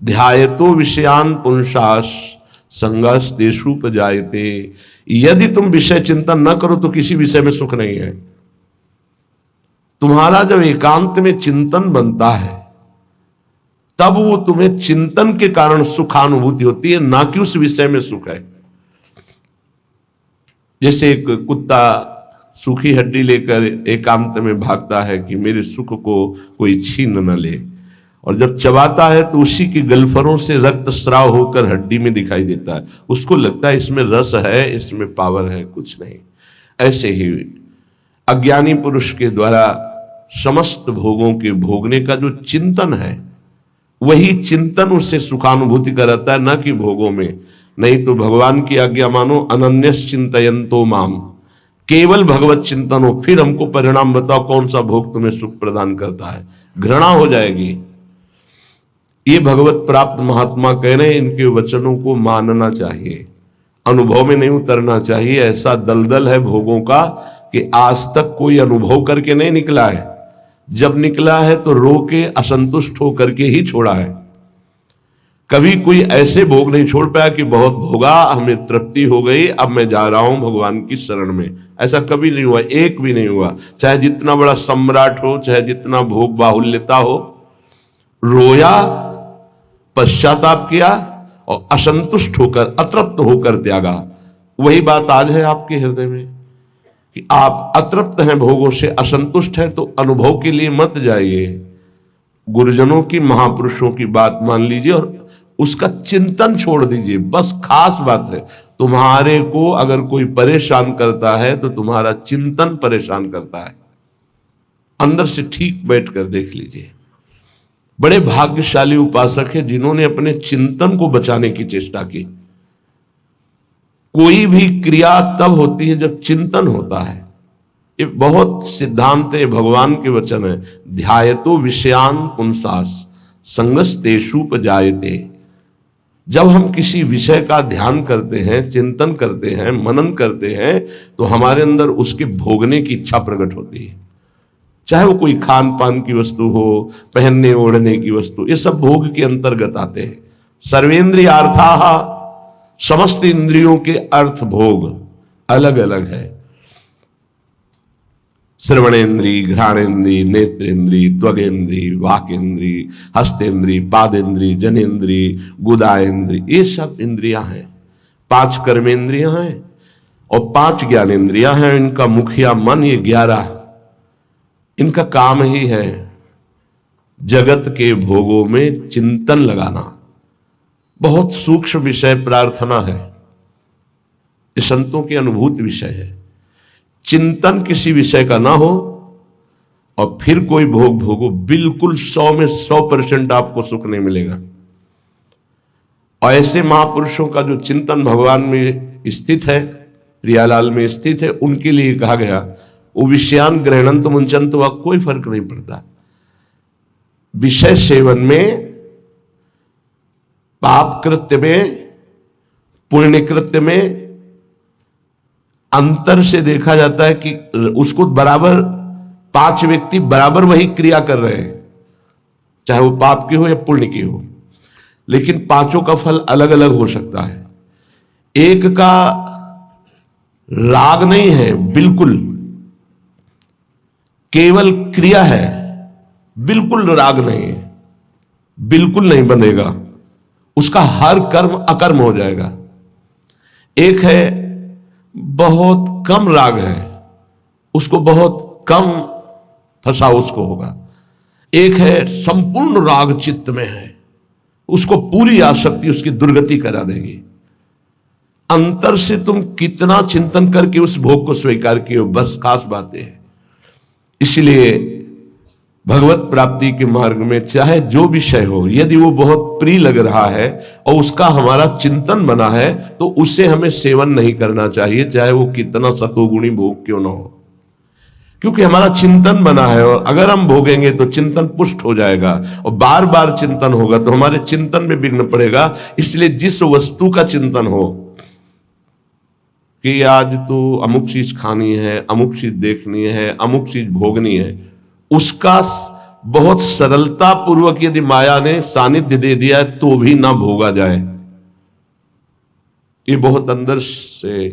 ध्यायतो विषयान पुंसास संगस तेषुपजायते। यदि तुम विषय चिंतन न करो तो किसी विषय में सुख नहीं है। तुम्हारा जब एकांत में चिंतन बनता है तब वो तुम्हें चिंतन के कारण सुखानुभूति होती है, ना कि उस विषय में सुख है। जैसे एक कुत्ता सूखी हड्डी लेकर एकांत में भागता है कि मेरे सुख को कोई छीन न ले, और जब चबाता है तो उसी की गलफरों से रक्त स्राव होकर हड्डी में दिखाई देता है। उसको लगता है इसमें रस है, इसमें पावर है, कुछ नहीं। ऐसे ही अज्ञानी पुरुष के द्वारा समस्त भोगों के भोगने का जो चिंतन है, वही चिंतन उससे सुखानुभूति कराता है, न कि भोगों में। नहीं तो भगवान की आज्ञा मानो, अनन्यस चिंतयन्तो माम, केवल भगवत चिंतन हो, फिर हमको परिणाम बताओ कौन सा भोग तुम्हें सुख प्रदान करता है। घृणा हो जाएगी। ये भगवत प्राप्त महात्मा कह रहे हैं, इनके वचनों को मानना चाहिए, अनुभव में नहीं उतरना चाहिए। ऐसा दलदल है भोगों का कि आज तक कोई अनुभव करके नहीं निकला है। जब निकला है तो रो के असंतुष्ट होकर के ही छोड़ा है। कभी कोई ऐसे भोग नहीं छोड़ पाया कि बहुत भोगा, हमें तृप्ति हो गई, अब मैं जा रहा हूं भगवान की शरण में। ऐसा कभी नहीं हुआ, एक भी नहीं हुआ। चाहे जितना बड़ा सम्राट हो, चाहे जितना भोग बाहुल्यता हो, रोया, पश्चाताप किया और असंतुष्ट होकर, अतृप्त होकर त्यागा। वही बात आज है आपके हृदय में कि आप अतृप्त हैं, भोगों से असंतुष्ट हैं, तो अनुभव के लिए मत जाइए। गुरुजनों की, महापुरुषों की बात मान लीजिए और उसका चिंतन छोड़ दीजिए। बस खास बात है, तुम्हारे को अगर कोई परेशान करता है तो तुम्हारा चिंतन परेशान करता है। अंदर से ठीक बैठ कर देख लीजिए। बड़े भाग्यशाली उपासक है जिन्होंने अपने चिंतन को बचाने की चेष्टा की। कोई भी क्रिया तब होती है जब चिंतन होता है। ये बहुत सिद्धांत है, भगवान के वचन है। ध्यायतो विषयान पुंसास संगस तेषुपजायते। जब हम किसी विषय का ध्यान करते हैं, चिंतन करते हैं, मनन करते हैं, तो हमारे अंदर उसके भोगने की इच्छा प्रकट होती है। चाहे वो कोई खान पान की वस्तु हो, पहनने ओढ़ने की वस्तु, ये सब भोग के अंतर्गत आते हैं। सर्वेंद्रियार्थाः, समस्त इंद्रियों के अर्थ भोग अलग अलग है। श्रवणेन्द्री, घ्राणेन्द्री, नेत्रेन्द्री, त्वगेन्द्री, वाकेन्द्री, हस्तेन्द्री, पादेन्द्री, जनेन्द्री, गुदाएन्द्री, ये सब इंद्रियां हैं। 5 कर्मेंद्रियां हैं और 5 ज्ञानेन्द्रियां हैं। इनका मुखिया मन, ये 11, इनका काम ही है जगत के भोगों में चिंतन लगाना। बहुत सूक्ष्म विषय प्रार्थना है, ये संतों की अनुभूत विषय है। चिंतन किसी विषय का ना हो और फिर कोई भोग भोगो, बिल्कुल 100 में 100% आपको सुख नहीं मिलेगा। और ऐसे महापुरुषों का जो चिंतन भगवान में स्थित है, प्रियालाल में स्थित है, उनके लिए कहा गया वो विषयान ग्रहणंत मुंचंत, वह कोई फर्क नहीं पड़ता। विषय सेवन में, पाप कृत्य में, पुण्य कृत्य में अंतर से देखा जाता है कि उसको बराबर 5 व्यक्ति बराबर वही क्रिया कर रहे हैं, चाहे वो पाप की हो या पुण्य की हो, लेकिन पांचों का फल अलग अलग हो सकता है। एक का राग नहीं है, बिल्कुल केवल क्रिया है, बिल्कुल राग नहीं है, बिल्कुल नहीं बनेगा, उसका हर कर्म अकर्म हो जाएगा। एक है बहुत कम राग है, उसको बहुत कम फंसा उसको होगा। एक है संपूर्ण राग चित्त में है, उसको पूरी आसक्ति उसकी दुर्गति करा देगी। अंतर से तुम कितना चिंतन करके उस भोग को स्वीकार किए हो, बस खास बातें हैं। इसलिए भगवत प्राप्ति के मार्ग में चाहे जो विषय हो, यदि वो बहुत प्रिय लग रहा है और उसका हमारा चिंतन बना है, तो उसे हमें सेवन नहीं करना चाहिए, चाहे वो कितना सतोगुणी भोग क्यों ना हो, क्योंकि हमारा चिंतन बना है। और अगर हम भोगेंगे तो चिंतन पुष्ट हो जाएगा और बार बार चिंतन होगा तो हमारे चिंतन में विघ्न पड़ेगा। इसलिए जिस वस्तु का चिंतन हो कि आज तो अमुक चीज खानी है, अमुक चीज देखनी है, अमुक चीज भोगनी है, उसका बहुत सरलता पूर्वक यदि माया ने सानिध्य दे दिया है तो भी ना भोगा जाए। ये बहुत अंदर से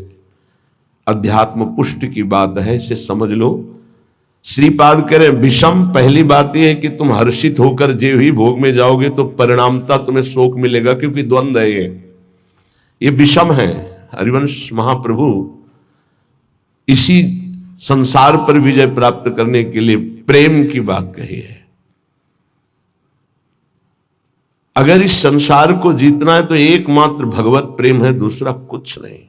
अध्यात्म पुष्टि की बात है, इसे समझ लो। श्रीपाद कह रहे विषम, पहली बात यह है कि तुम हर्षित होकर जो ही भोग में जाओगे तो परिणामता तुम्हें शोक मिलेगा, क्योंकि द्वंद्व है ये विषम है। हरिवंश महाप्रभु इसी संसार पर विजय प्राप्त करने के लिए प्रेम की बात कही है। अगर इस संसार को जीतना है तो एकमात्र भगवत प्रेम है, दूसरा कुछ नहीं,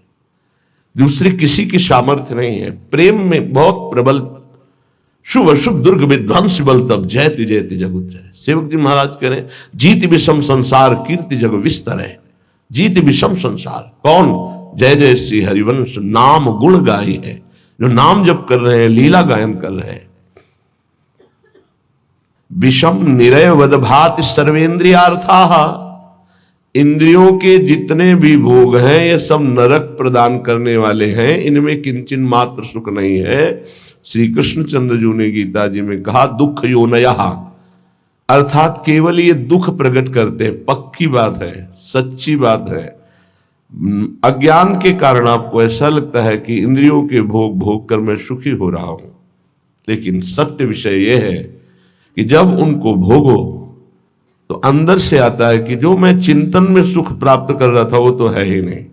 दूसरी किसी की सामर्थ्य नहीं है। प्रेम में बहुत प्रबल शुभ अशुभ दुर्ग विध्वंस बल तब जयति जयति जग उच्चरे। सेवक जी महाराज कह रहे जीत विषम संसार कीर्ति जग विस्तर है। जीत विषम संसार कौन? जय जय श्री हरिवंश नाम गुण गाई है, जो नाम जप कर रहे हैं, लीला गायन कर रहे हैं। विषम निरय वदभात सर्वेंद्रियार्था, इंद्रियों के जितने भी भोग हैं ये सब नरक प्रदान करने वाले हैं, इनमें किंचन मात्र सुख नहीं है। श्री कृष्णचंद्र जी ने गीता जी में कहा दुख योनयः, अर्थात केवल ये दुख प्रकट करते हैं। पक्की बात है, सच्ची बात है। अज्ञान के कारण आपको ऐसा लगता है कि इंद्रियों के भोग भोग कर मैं सुखी हो रहा हूं, लेकिन सत्य विषय यह है कि जब उनको भोगो तो अंदर से आता है कि जो मैं चिंतन में सुख प्राप्त कर रहा था वो तो है ही नहीं।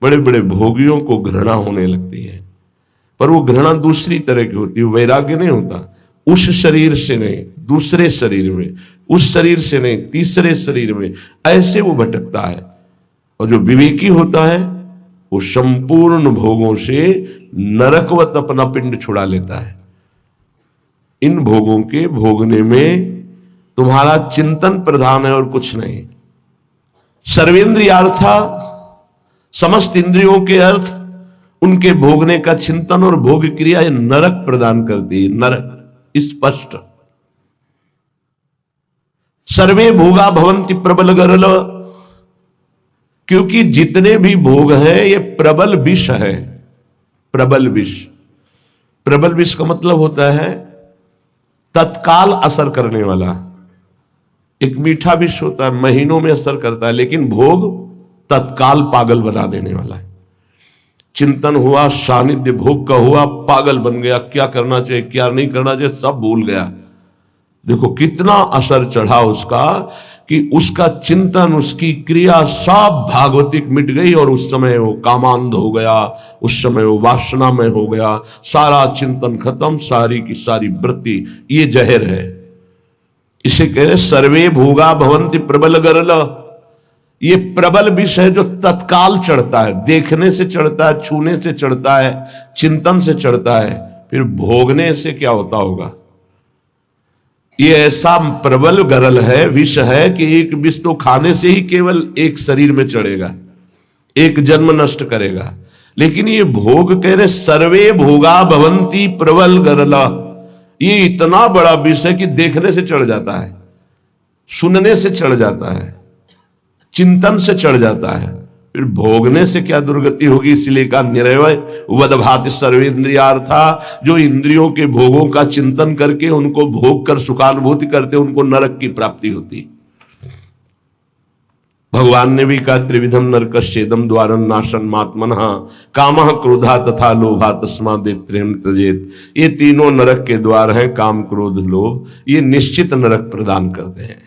बड़े बड़े भोगियों को घृणा होने लगती है, पर वो घृणा दूसरी तरह की होती है, वैराग्य नहीं होता। उस शरीर से नहीं, दूसरे शरीर में, उस शरीर से नहीं, तीसरे शरीर में, ऐसे वो भटकता है। और जो विवेकी होता है वो संपूर्ण भोगों से नरकवत अपना पिंड छुड़ा लेता है। इन भोगों के भोगने में तुम्हारा चिंतन प्रधान है और कुछ नहीं। सर्वेंद्रियार्था, समस्त इंद्रियों के अर्थ, उनके भोगने का चिंतन और भोग क्रिया ये नरक प्रदान करती है। नरक स्पष्ट। सर्वे भोगा भवंति प्रबल गरल, क्योंकि जितने भी भोग हैं ये प्रबल विष है। प्रबल विष, प्रबल विष का मतलब होता है तत्काल असर करने वाला। एक मीठा विष होता है, महीनों में असर करता है, लेकिन भोग तत्काल पागल बना देने वाला है। चिंतन हुआ, सानिध्य भोग का हुआ, पागल बन गया, क्या करना चाहिए क्या नहीं करना चाहिए सब भूल गया। देखो कितना असर चढ़ा उसका, कि उसका चिंतन, उसकी क्रिया सब भागवतिक मिट गई, और उस समय वो कामांध हो गया, उस समय वो वासना में हो गया, सारा चिंतन खत्म, सारी की सारी वृत्ति। ये जहर है। इसे कह रहे सर्वे भोगा भवंति प्रबल गरल। ये प्रबल विष है जो तत्काल चढ़ता है, देखने से चढ़ता है, छूने से चढ़ता है, चिंतन से चढ़ता है, फिर भोगने से क्या होता होगा। ये ऐसा प्रबल गरल है, विष है, कि एक विष तो खाने से ही केवल एक शरीर में चढ़ेगा, एक जन्म नष्ट करेगा। लेकिन ये भोग कह रहे सर्वे भोगा भवंती प्रबल गरला, ये इतना बड़ा विष है कि देखने से चढ़ जाता है, सुनने से चढ़ जाता है, चिंतन से चढ़ जाता है, फिर भोगने से क्या दुर्गति होगी। इसलिए का निरवय वदभाति सर्वेंद्रियार्था, जो इंद्रियों के भोगों का चिंतन करके उनको भोग कर सुखानुभूति करते उनको नरक की प्राप्ति होती। भगवान ने भी कहा त्रिविधम नरकश्चेदम द्वारम नाशन मात्मनः कामः क्रोधा तथा लोभा तस्मादेत्रेम त्यजेत। ये तीनों नरक के द्वार हैं, काम क्रोध लोभ, ये निश्चित नरक प्रदान करते हैं।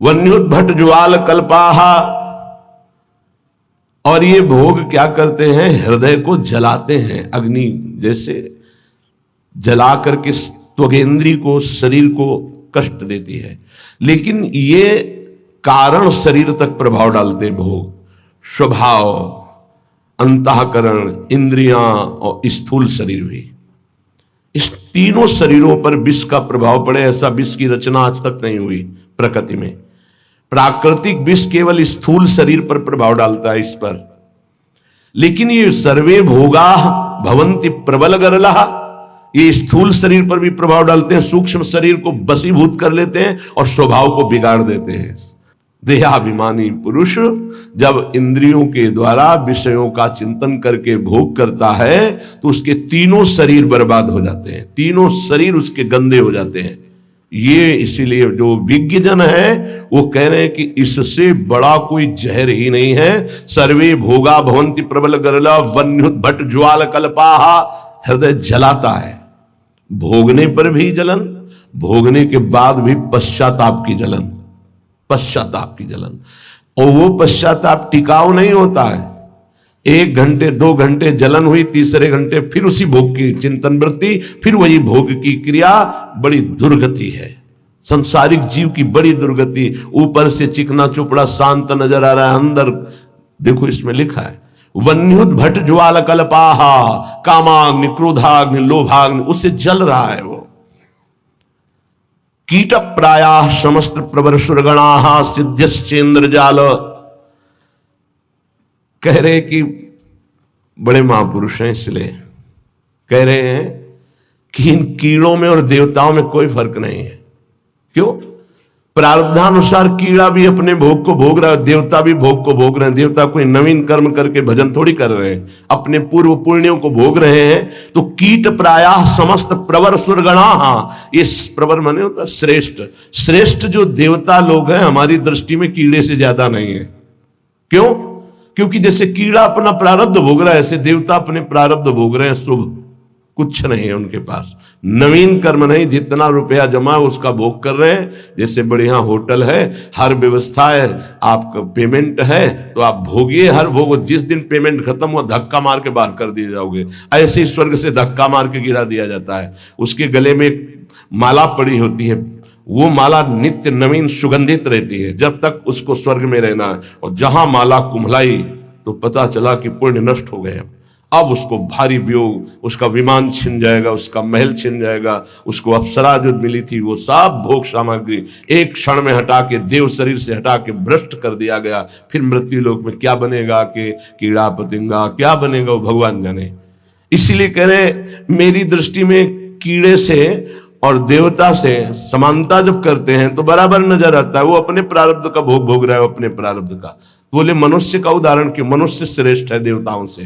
वन्युद्भट ज्वाल कल्पाहा, और ये भोग क्या करते हैं, हृदय को जलाते हैं, अग्नि जैसे जला करके त्वगेंद्री को, शरीर को कष्ट देती है। लेकिन ये कारण शरीर तक प्रभाव डालते भोग, स्वभाव, अंतःकरण, इंद्रियां और स्थूल शरीर भी। इस तीनों शरीरों पर विष का प्रभाव पड़े, ऐसा विष की रचना आज तक नहीं हुई प्रकृति में। प्राकृतिक विष केवल स्थूल शरीर पर प्रभाव डालता है, इस पर। लेकिन ये सर्वे भोगा भवंति प्रबल गरला, ये स्थूल शरीर पर भी प्रभाव डालते हैं, सूक्ष्म शरीर को बसीभूत कर लेते हैं और स्वभाव को बिगाड़ देते हैं। देहाभिमानी पुरुष जब इंद्रियों के द्वारा विषयों का चिंतन करके भोग करता है तो उसके तीनों शरीर बर्बाद हो जाते हैं, तीनों शरीर उसके गंदे हो जाते हैं। ये इसीलिए जो विज्ञजन है वो कह रहे हैं कि इससे बड़ा कोई जहर ही नहीं है। सर्वे भोगा भवंति प्रबल गरला वन्युत ज्वाल कल्पाहा। हृदय जलाता है, भोगने पर भी जलन, भोगने के बाद भी पश्चाताप की जलन, पश्चाताप की जलन। और वो पश्चाताप टिकाऊ नहीं होता है। 1 घंटे 2 घंटे जलन हुई, तीसरे घंटे फिर उसी भोग की चिंतन वृत्ति, फिर वही भोग की क्रिया। बड़ी दुर्गति है संसारिक जीव की, बड़ी दुर्गति। ऊपर से चिकना चुपड़ा शांत नजर आ रहा है, अंदर देखो इसमें लिखा है वन्युत भट ज्वाल कल्पाहा, कामाग्नि क्रोधाग्नि लोभाग्नि, उससे जल रहा है वो। कीट प्रायाः समस्त प्रवर सुरगणाः सिद्ध्यश्चेन्द्र जाल। कह रहे कि बड़े महापुरुष हैं, इसलिए कह रहे हैं कि इन कीड़ों में और देवताओं में कोई फर्क नहीं है। क्यों? प्रारब्धानुसार कीड़ा भी अपने भोग को भोग रहा है, देवता भी भोग को भोग रहे हैं। देवता कोई नवीन कर्म करके भजन थोड़ी कर रहे हैं, अपने पूर्व पुण्यों को भोग रहे हैं। तो कीट प्रायाः समस्त प्रवर सुरगणाः, ये प्रवर माने होता श्रेष्ठ, श्रेष्ठ जो देवता लोग हैं हमारी दृष्टि में कीड़े से ज्यादा नहीं है। क्यों? क्योंकि जैसे कीड़ा अपना प्रारब्ध भोग रहा है, ऐसे देवता अपने प्रारब्ध भोग रहे हैं। शुभ कुछ नहीं है उनके पास, नवीन कर्म नहीं, जितना रुपया जमा है उसका भोग कर रहे हैं। जैसे बढ़िया होटल है, हर व्यवस्था है, आपका पेमेंट है तो आप भोगिए, हर भोग। जिस दिन पेमेंट खत्म हुआ धक्का मार के बाहर कर दिए जाओगे। ऐसे ही स्वर्ग से धक्का मार के गिरा दिया जाता है। उसके गले में एक माला पड़ी होती है, वो माला नित्य नवीन सुगंधित रहती है जब तक उसको स्वर्ग में रहना है। और जहां माला कुम्हलाई तो पता चला कि पुण्य नष्ट हो गए। अब उसको भारी वियोग, उसका विमान छिन जाएगा, उसका महल छिन जाएगा, उसको अप्सरा जो मिली थी वो सब भोग सामग्री एक क्षण में हटा के, देव शरीर से हटा के भ्रष्ट कर दिया गया। फिर मृत्यु लोक में क्या बनेगा कि कीड़ा पतिंगा क्या बनेगा वो भगवान जाने। इसीलिए कह रहे मेरी दृष्टि में कीड़े से और देवता से समानता जब करते हैं तो बराबर नजर आता है। वो अपने प्रारब्ध का भोग भोग रहा है, अपने प्रारब्ध का। बोले मनुष्य का उदाहरण क्यों? मनुष्य श्रेष्ठ है देवताओं से।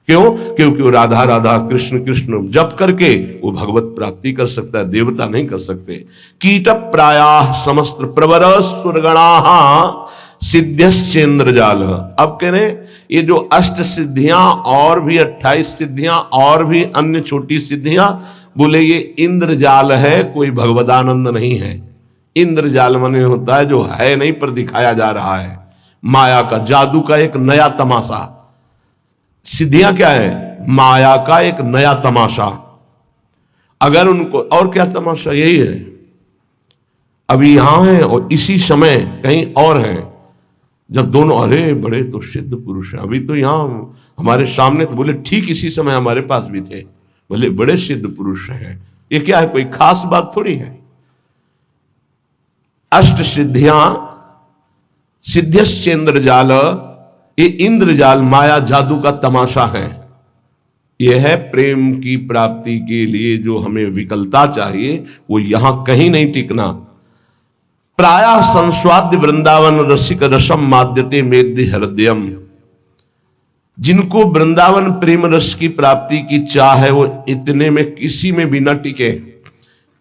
क्यों? क्योंकि वो राधा राधा कृष्ण कृष्ण जप करके वो भगवत प्राप्ति कर सकता है, देवता नहीं कर सकते। कीट प्रायाः समस्त प्रवर सुरगणाः सिद्ध्यश्चेन्द्र जाल। अब कह रहे ये जो अष्ट सिद्धियां और भी 28 सिद्धियां और भी अन्य छोटी सिद्धियां, बोले ये इंद्रजाल है, कोई भगवदानंद नहीं है। इंद्रजाल माने होता है जो है नहीं पर दिखाया जा रहा है, माया का, जादू का एक नया तमाशा। सिद्धियां क्या है? माया का एक नया तमाशा। अगर उनको और क्या तमाशा, यही है अभी यहां है और इसी समय कहीं और है। जब दोनों अरे बड़े तो सिद्ध पुरुष हैं, अभी तो यहां हमारे सामने, तो बोले ठीक इसी समय हमारे पास भी थे, बोले बड़े सिद्ध पुरुष हैं। ये क्या है? कोई खास बात थोड़ी है। अष्ट सिद्धियां सिद्ध्यश्चेन्द्र जाल, ये इंद्रजाल माया जादू का तमाशा है। यह है प्रेम की प्राप्ति के लिए जो हमें विकलता चाहिए, वो यहां कहीं नहीं टिकना। प्रायः संस्वाद्य वृंदावन रसिक रसम माद्यते मेद्य हृदयम। जिनको वृंदावन प्रेम रस की प्राप्ति की चाह है वो इतने में किसी में भी न टिके,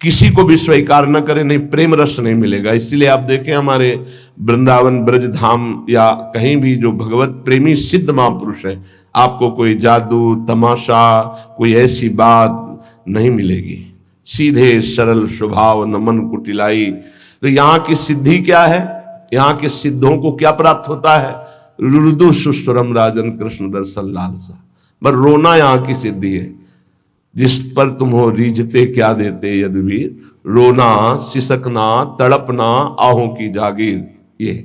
किसी को भी स्वीकार न करे, नहीं प्रेम रस नहीं मिलेगा। इसीलिए आप देखें हमारे वृंदावन ब्रज धाम या कहीं भी जो भगवत प्रेमी सिद्ध महापुरुष है, आपको कोई जादू तमाशा कोई ऐसी बात नहीं मिलेगी। सीधे सरल स्वभाव, नमन कुटिलाई। तो यहाँ की सिद्धि क्या है? यहाँ के सिद्धों को क्या प्राप्त होता है? रुदु सुस्वरम राजन कृष्ण दर्शन लालसा। पर रोना यहाँ की सिद्धि है। जिस पर तुम हो रीझते क्या देते यदुवीर, रोना सिसकना तड़पना आहों की जागीर। ये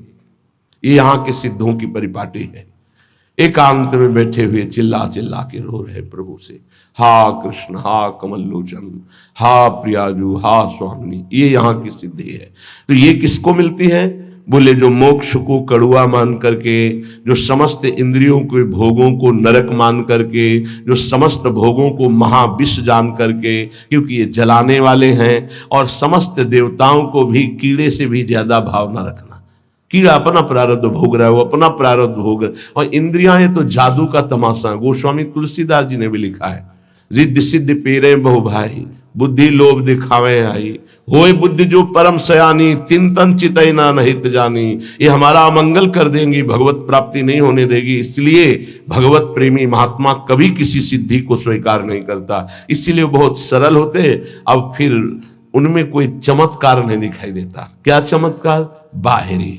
यहाँ के सिद्धों की परिपाटी है। एकांत में बैठे हुए चिल्ला चिल्ला के रो रहे प्रभु से, हा कृष्ण, हा कमल लोचन, हा प्रियाजू, हा स्वामी। ये यहाँ की सिद्धि है। तो ये किसको मिलती है? बोले जो मोक्ष को कड़ुआ मान करके, जो समस्त इंद्रियों के भोगों को नरक मान करके, जो समस्त भोगों को महाविष जान करके, क्योंकि ये जलाने वाले हैं, और समस्त देवताओं को भी कीड़े से भी ज्यादा भाव न रखना, कीड़ा अपना प्रारब्ध भोग रहा है, वो अपना प्रारब्ध भोग रहा है। और इंद्रियां हैं तो जादू का तमाशा। गोस्वामी तुलसीदास जी ने भी लिखा है, रिद्धि सिद्धि पेरे बहु भाई, बुद्धि लोभ दिखावे आई, होए बुद्धि जो परम सयानी, तिन तन चितई ना नहित जानी। ये हमारा अमंगल कर देंगी, भगवत प्राप्ति नहीं होने देगी। इसलिए भगवत प्रेमी महात्मा कभी किसी सिद्धि को स्वीकार नहीं करता, इसीलिए बहुत सरल होते। अब फिर उनमें कोई चमत्कार नहीं दिखाई देता। क्या चमत्कार? बाहरी,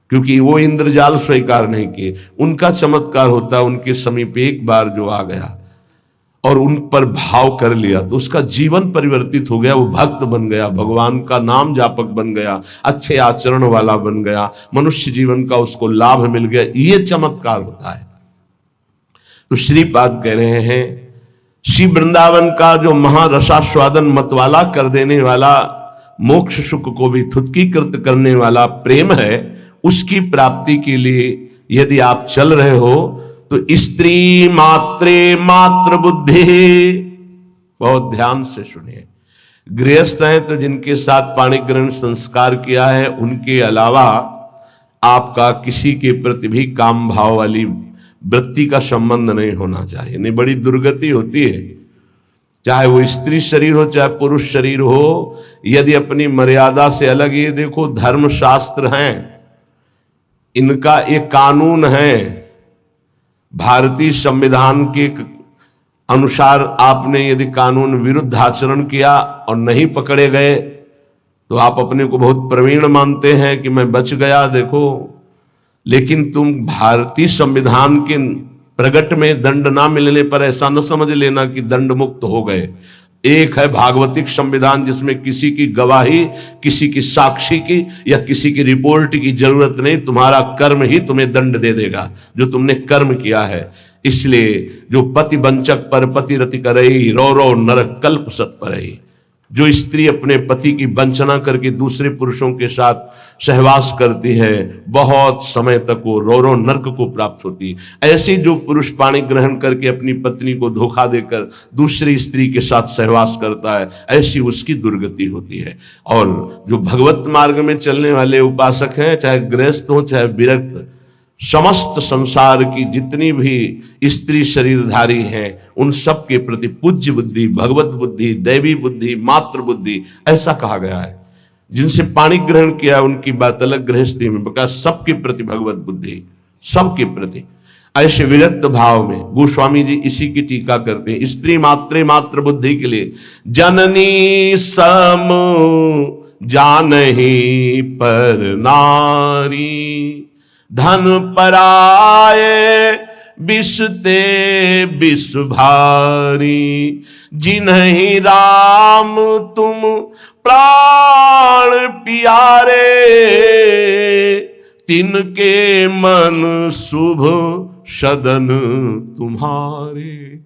क्योंकि वो इंद्रजाल स्वीकार नहीं किए। उनका चमत्कार होता है, उनके समीप एक बार जो आ गया और उन पर भाव कर लिया तो उसका जीवन परिवर्तित हो गया, वो भक्त बन गया, भगवान का नाम जापक बन गया, अच्छे आचरण वाला बन गया, मनुष्य जीवन का उसको लाभ मिल गया। ये चमत्कार होता है। तो श्रीपाद कह रहे हैं, श्री वृंदावन का जो महारसास्वादन मतवाला कर देने वाला, मोक्ष सुख को भी थुत्कीकृत करने वाला प्रेम है, उसकी प्राप्ति के लिए यदि आप चल रहे हो तो स्त्री मात्रे मात्र बुद्धि, बहुत ध्यान से सुनिए। गृहस्थ हैं तो जिनके साथ पाणी ग्रहण संस्कार किया है, उनके अलावा आपका किसी के प्रति भी काम भाव वाली वृत्ति का संबंध नहीं होना चाहिए। नहीं, बड़ी दुर्गति होती है, चाहे वो स्त्री शरीर हो चाहे पुरुष शरीर हो, यदि अपनी मर्यादा से अलग। ये देखो, धर्म शास्त्र हैं, इनका एक कानून है। भारतीय संविधान के अनुसार आपने यदि कानून विरुद्ध आचरण किया और नहीं पकड़े गए तो आप अपने को बहुत प्रवीण मानते हैं कि मैं बच गया, देखो। लेकिन तुम भारतीय संविधान के प्रगट में दंड ना मिलने पर ऐसा न समझ लेना कि दंड मुक्त हो गए। एक है भागवतिक संविधान, जिसमें किसी की गवाही, किसी की साक्षी की या किसी की रिपोर्ट की जरूरत नहीं, तुम्हारा कर्म ही तुम्हें दंड दे देगा, जो तुमने कर्म किया है। इसलिए जो पति वंचक पर पति रति करई, रो रो नरक कल्प सत परई। जो स्त्री अपने पति की वंचना करके दूसरे पुरुषों के साथ सहवास करती है, बहुत समय तक वो रो रो नरक को प्राप्त होती है। ऐसे जो पुरुष पाणी ग्रहण करके अपनी पत्नी को धोखा देकर दूसरी स्त्री के साथ सहवास करता है, ऐसी उसकी दुर्गति होती है। और जो भगवत मार्ग में चलने वाले उपासक हैं, चाहे गृहस्थ हो चाहे विरक्त, समस्त संसार की जितनी भी स्त्री शरीरधारी हैं, उन सब के प्रति पूज्य बुद्धि, भगवत बुद्धि, दैवी बुद्धि, मातृ बुद्धि, ऐसा कहा गया है। जिनसे पाणी ग्रहण किया उनकी बात अलग, गृहस्थी में बका सबके प्रति भगवत बुद्धि, सबके प्रति। ऐसे विरक्त भाव में गोस्वामी जी इसी की टीका करते हैं। स्त्री मात्रे मातृ बुद्धि के लिए जननी सम जानहि पर नारी, धन पराये बिसते बिस भारी, जिन्हि राम तुम प्राण प्यारे, तिनके मन शुभ सदन तुम्हारे।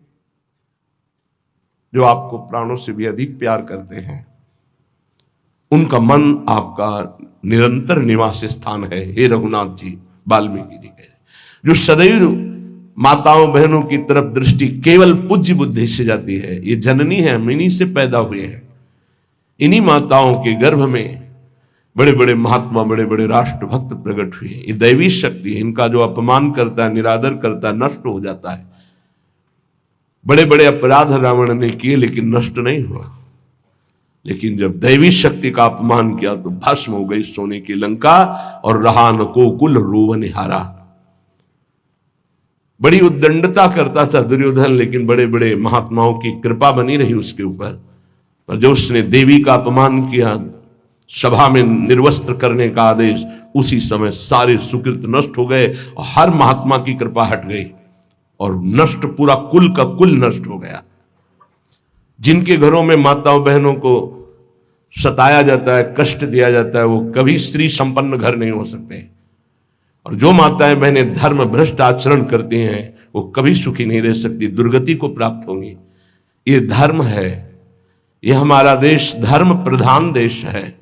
जो आपको प्राणों से भी अधिक प्यार करते हैं, उनका मन आपका निरंतर निवास स्थान है। हे रघुनाथ जी, वाल्मीकि जी कह रहे, जो सदैव माताओं बहनों की तरफ दृष्टि केवल पूज्य बुद्धि से जाती है। ये जननी है, हम इन्हीं से पैदा हुए हैं। इन्हीं माताओं के गर्भ में बड़े बड़े महात्मा, बड़े बड़े राष्ट्र भक्त प्रकट हुए। ये दैवी शक्ति है। इनका जो अपमान करता है, निरादर करता है, नष्ट हो जाता है। बड़े बड़े अपराध रावण ने किए लेकिन नष्ट नहीं हुआ। लेकिन जब दैवी शक्ति का अपमान किया तो भस्म हो गई सोने की लंका, और रहा न को कुल रोवनिहारा। बड़ी उद्दंडता करता था दुर्योधन, लेकिन बड़े बड़े महात्माओं की कृपा बनी रही उसके ऊपर। पर जब उसने देवी का अपमान किया, सभा में निर्वस्त्र करने का आदेश, उसी समय सारे सुकृत नष्ट हो गए और हर महात्मा की कृपा हट गई और नष्ट, पूरा कुल का कुल नष्ट हो गया। जिनके घरों में माताओं बहनों को सताया जाता है, कष्ट दिया जाता है, वो कभी स्त्री संपन्न घर नहीं हो सकते। और जो माताएं बहनें धर्म भ्रष्ट आचरण करती हैं, वो कभी सुखी नहीं रह सकती, दुर्गति को प्राप्त होंगी। ये धर्म है, ये हमारा देश धर्म प्रधान देश है।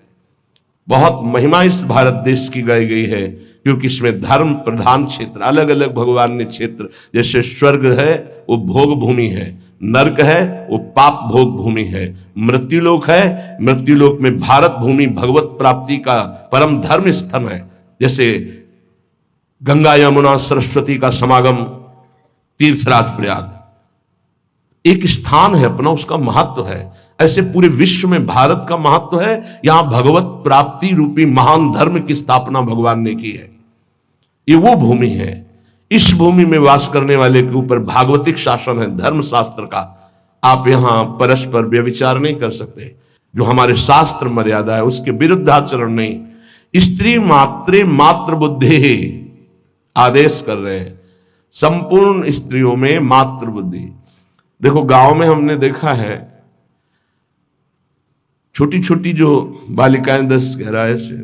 बहुत महिमा इस भारत देश की गाई गई है, क्योंकि इसमें धर्म प्रधान क्षेत्र, अलग अलग भगवान ने क्षेत्र, जैसे स्वर्ग है वो भोग भूमि है, नरक है वो पाप भोग भूमि है, मृत्युलोक है, मृत्युलोक में भारत भूमि भगवत प्राप्ति का परम धर्म स्थल है। जैसे गंगा यमुना सरस्वती का समागम, तीर्थराज प्रयाग एक स्थान है अपना, उसका महत्व है। ऐसे पूरे विश्व में भारत का महत्व है। यहां भगवत प्राप्ति रूपी महान धर्म की स्थापना भगवान ने की है। ये वो भूमि है। इस भूमि में वास करने वाले के ऊपर भागवतिक शासन है, धर्म शास्त्र का। आप यहां परस्पर व्यभिचार नहीं कर सकते, जो हमारे शास्त्र मर्यादा है उसके विरुद्ध आचरण नहीं। स्त्री मात्रे मात्र बुद्धि आदेश कर रहे हैं, संपूर्ण स्त्रियों में मात्र बुद्धि। देखो गांव में हमने देखा है, छोटी छोटी जो बालिकाएं 10-11 से,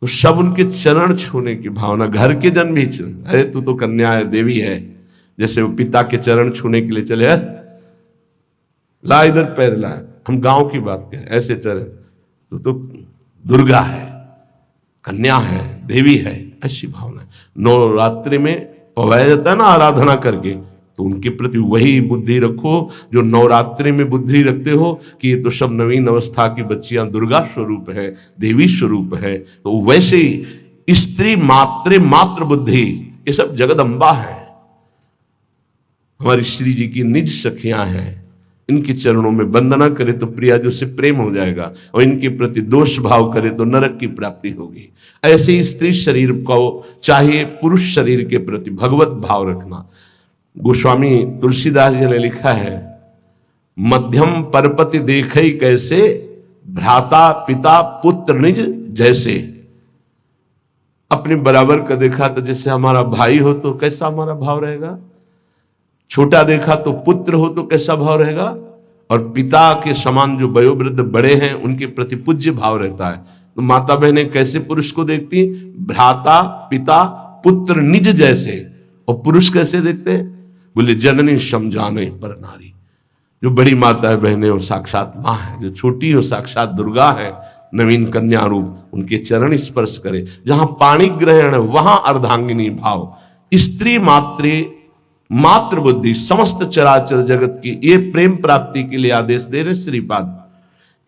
तो सब उनके चरण छूने की भावना, घर के जन भी, अरे तू तो कन्या है, देवी है, जैसे वो पिता के चरण छूने के लिए चले, ला इधर पैर ला। हम गांव की बात करें, ऐसे चरण तो दुर्गा है, कन्या है, देवी है, ऐसी भावना। नवरात्रि में पवाया जाता है ना आराधना करके, तो उनके प्रति वही बुद्धि रखो जो नवरात्रि में बुद्धि रखते हो कि ये तो सब नवीन अवस्था की बच्चियां दुर्गा स्वरूप है, देवी स्वरूप है। तो वैसे ही स्त्री मात्रे मात्र बुद्धि, ये सब जगदम्बा है, हमारी श्री जी की निज सखियां हैं। इनके चरणों में वंदना करे तो प्रिया जो से प्रेम हो जाएगा, और इनके प्रति दोष भाव करे तो नरक की प्राप्ति होगी। ऐसे ही स्त्री शरीर को चाहे पुरुष शरीर के प्रति भगवत भाव रखना। गोस्वामी तुलसीदास जी ने लिखा है, मध्यम परपति देखई कैसे, भ्राता पिता पुत्र निज जैसे। अपने बराबर का देखा तो जैसे हमारा भाई हो तो कैसा हमारा भाव रहेगा, छोटा देखा तो पुत्र हो तो कैसा भाव रहेगा, और पिता के समान जो वयोवृद्ध बड़े हैं उनके प्रति पूज्य भाव रहता है। तो माता बहनें कैसे पुरुष को देखती, भ्राता पिता पुत्र निज जैसे। और पुरुष कैसे देखते, बोले जननी समझाने पर नारी। जो बड़ी माता है बहनें वो साक्षात माँ है, जो छोटी हो साक्षात दुर्गा है, नवीन कन्या रूप, उनके चरण स्पर्श करे। जहां पाणी ग्रहण है वहां अर्धांगिनी भाव। स्त्री मात्र बुद्धि, समस्त चराचर जगत की ये प्रेम प्राप्ति के लिए आदेश दे रहे श्रीपाद।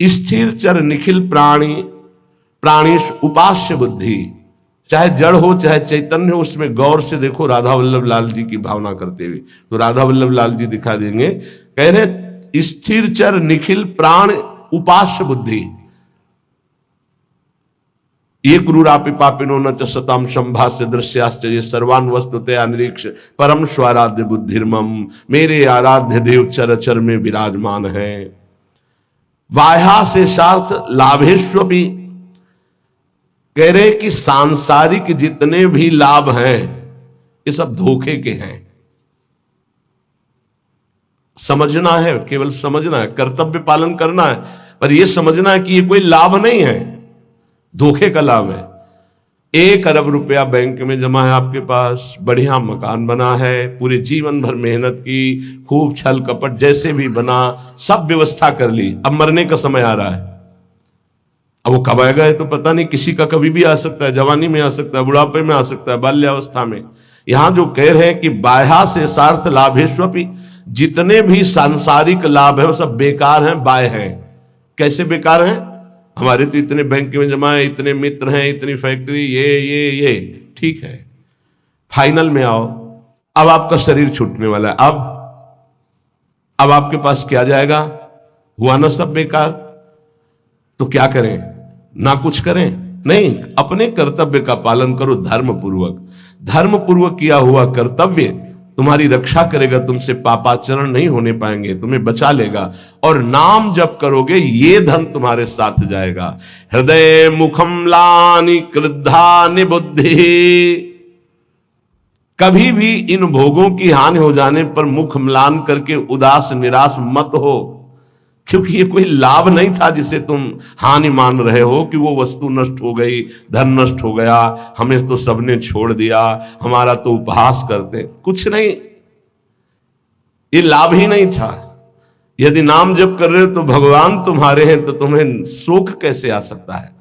स्थिर चर निखिल प्राणीश उपास्य बुद्धि, चाहे जड़ हो चाहे चैतन्य हो, उसमें गौर से देखो राधा वल्लभ लाल जी की भावना करते हुए। तो राधा वल्लभ लाल जी दिखा देंगे, कह रहे स्थिर चर निखिल प्राण उपास्य बुद्धि। ये क्रूरापि पापिनो न च सताम संभाष्य दृश्याश्च ये सर्वान वस्तुतया निरीक्ष परम स्वाराध्य बुद्धिर्मम। मेरे आराध्य देव चर चर में विराजमान है। बाह्या से सार्थ लाभेश्वपि, कह रहे कि सांसारिक जितने भी लाभ हैं ये सब धोखे के हैं। समझना है, केवल समझना है, कर्तव्य पालन करना है, पर यह समझना है कि ये कोई लाभ नहीं है, धोखे का लाभ है। 1 अरब रुपया बैंक में जमा है आपके पास, बढ़िया मकान बना है, पूरे जीवन भर मेहनत की, खूब छल कपट जैसे भी बना, सब व्यवस्था कर ली। अब मरने का समय आ रहा है, अब वो कब आएगा तो पता नहीं, किसी का कभी भी आ सकता है, जवानी में आ सकता है, बुढ़ापे में आ सकता है, बाल्यावस्था में। यहां जो कह रहे हैं कि बाह्या से सार्थ लाभेश्वपि, जितने भी सांसारिक लाभ है वो सब बेकार हैं, बाह्य हैं। कैसे बेकार हैं, हमारे तो इतने बैंक में जमा है, इतने मित्र हैं, इतनी फैक्ट्री, ये ठीक है। फाइनल में आओ, अब आपका शरीर छूटने वाला है, अब आपके पास क्या जाएगा, हुआ ना सब बेकार। तो क्या करें, ना कुछ करें, नहीं, अपने कर्तव्य का पालन करो धर्म पूर्वक किया हुआ कर्तव्य तुम्हारी रक्षा करेगा, तुमसे पापाचरण नहीं होने पाएंगे, तुम्हें बचा लेगा। और नाम जप करोगे ये धन तुम्हारे साथ जाएगा। हृदय मुखम्लानि क्रुद्धानि बुद्धि, कभी भी इन भोगों की हानि हो जाने पर मुख म्लान करके उदास निराश मत हो, क्योंकि ये कोई लाभ नहीं था जिसे तुम हानि मान रहे हो कि वो वस्तु नष्ट हो गई, धन नष्ट हो गया, हमें तो सबने छोड़ दिया, हमारा तो उपहास करते, कुछ नहीं, ये लाभ ही नहीं था। यदि नाम जप कर रहे हो तो भगवान तुम्हारे हैं, तो तुम्हें शोक कैसे आ सकता है।